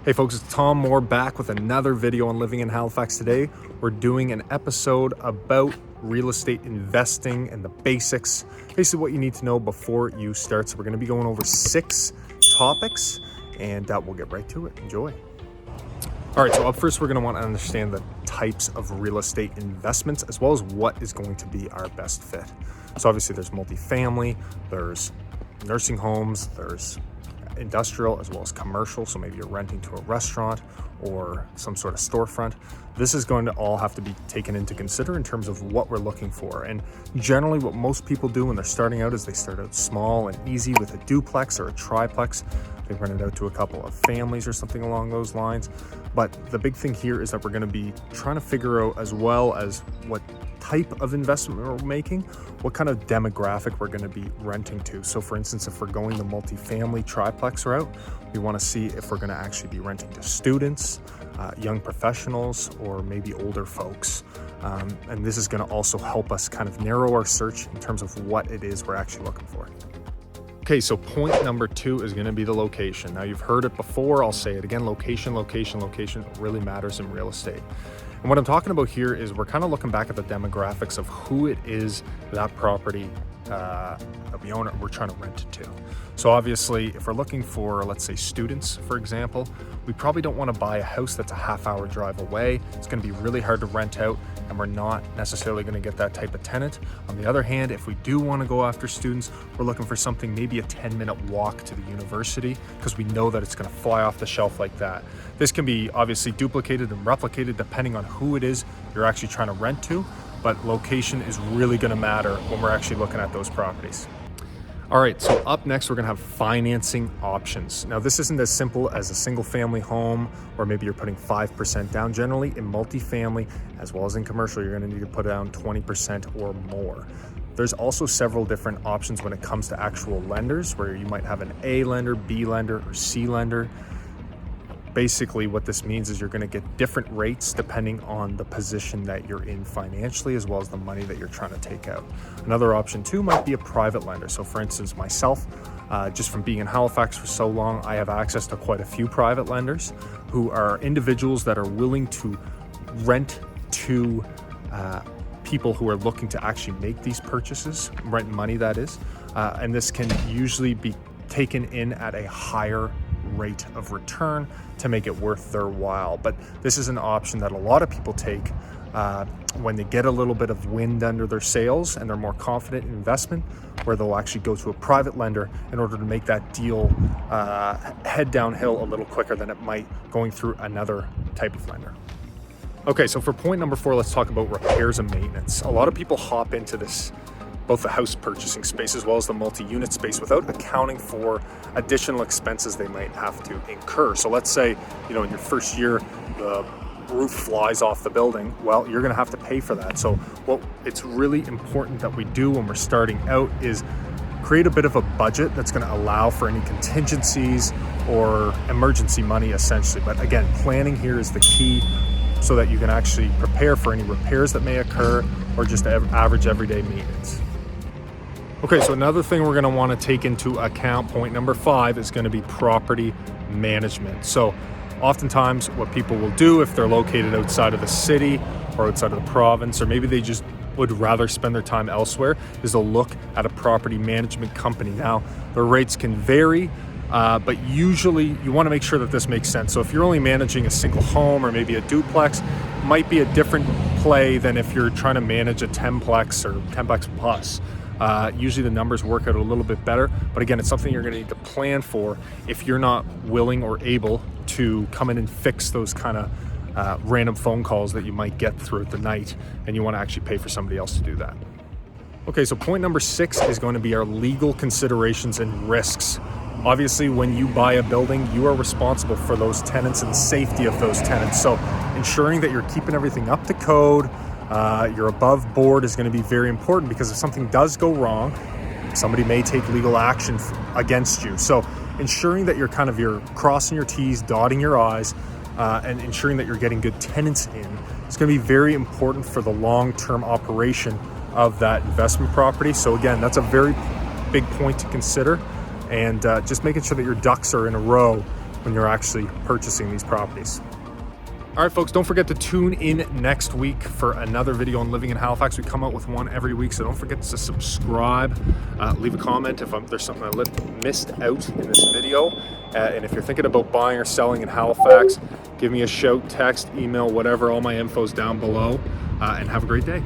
Hey folks, it's Tom Moore back with another video on living in Halifax. Today, we're doing an episode about real estate investing and the basics, basically what you need to know before you start. So we're gonna be going over 6 topics and we'll get right to it. Enjoy. All right, so up first, we're gonna wanna understand the types of real estate investments as well as what is going to be our best fit. So obviously there's multifamily, there's nursing homes, there's industrial as well as commercial. So maybe you're renting to a restaurant or some sort of storefront. This is going to all have to be taken into consider in terms of what we're looking for. And generally what most people do when they're starting out is they start out small and easy with a duplex or a triplex. They rent it out to a couple of families or something along those lines. But the big thing here is that we're going to be trying to figure out, as well as what type of investment we're making, what kind of demographic we're going to be renting to. So for instance, if we're going the multifamily triplex route, we want to see if we're going to actually be renting to students, young professionals, or maybe older folks. And this is going to also help us kind of narrow our search in terms of what it is we're actually looking for. Okay, so point number 2 is going to be the location. Now you've heard it before, I'll say it again, location really matters in real estate. And what I'm talking about here is we're kind of looking back at the demographics of who it is that property that we own, we're trying to rent it to. So obviously, if we're looking for, let's say, students, for example, we probably don't want to buy a house that's a half-hour drive away. It's going to be really hard to rent out, and we're not necessarily going to get that type of tenant. On the other hand, if we do want to go after students, we're looking for something, maybe a 10-minute walk to the university, because we know that it's going to fly off the shelf like that. This can be obviously duplicated and replicated depending on who it is you're actually trying to rent to, but location is really going to matter when we're actually looking at those properties. All right, so up next, we're gonna have financing options. Now, this isn't as simple as a single family home, or maybe you're putting 5% down. Generally, in multifamily, as well as in commercial, you're gonna need to put down 20% or more. There's also several different options when it comes to actual lenders, where you might have an A lender, B lender, or C lender. Basically, what this means is you're going to get different rates depending on the position that you're in financially, as well as the money that you're trying to take out. Another option too might be a private lender. So for instance, myself, just from being in Halifax for so long, I have access to quite a few private lenders who are individuals that are willing to rent to people who are looking to actually make these purchases, rent money that is, and this can usually be taken in at a higher rate of return to make it worth their while. But this is an option that a lot of people take when they get a little bit of wind under their sails and they're more confident in investment, where they'll actually go to a private lender in order to make that deal head downhill a little quicker than it might going through another type of lender. Okay, so for point number 4, let's talk about repairs and maintenance. A lot of people hop into this, both the house purchasing space as well as the multi-unit space, without accounting for additional expenses they might have to incur. So let's say, in your first year, the roof flies off the building. Well, you're gonna have to pay for that. So what it's really important that we do when we're starting out is create a bit of a budget that's gonna allow for any contingencies or emergency money, essentially. But again, planning here is the key, so that you can actually prepare for any repairs that may occur or just average everyday maintenance. Okay, so another thing we're gonna wanna take into account, point number 5, is gonna be property management. So oftentimes what people will do if they're located outside of the city or outside of the province, or maybe they just would rather spend their time elsewhere, is they'll look at a property management company. Now, the rates can vary, but usually you wanna make sure that this makes sense. So if you're only managing a single home or maybe a duplex, might be a different play than if you're trying to manage a 10-plex or 10-plex plus. Usually the numbers work out a little bit better, but again, it's something you're gonna need to plan for if you're not willing or able to come in and fix those kind of random phone calls that you might get throughout the night, and you wanna actually pay for somebody else to do that. Okay, so point number 6 is going to be our legal considerations and risks. Obviously, when you buy a building, you are responsible for those tenants and the safety of those tenants. So ensuring that you're keeping everything up to code, you're above board, is going to be very important, because if something does go wrong, somebody may take legal action against you. So ensuring that you're crossing your T's, dotting your I's, and ensuring that you're getting good tenants in is going to be very important for the long-term operation of that investment property. So again, that's a very big point to consider, and just making sure that your ducks are in a row when you're actually purchasing these properties. All right, folks, don't forget to tune in next week for another video on living in Halifax. We come out with one every week, so don't forget to subscribe. Leave a comment if there's something I missed out in this video. And if you're thinking about buying or selling in Halifax, give me a shout, text, email, whatever. All my info's down below. And have a great day.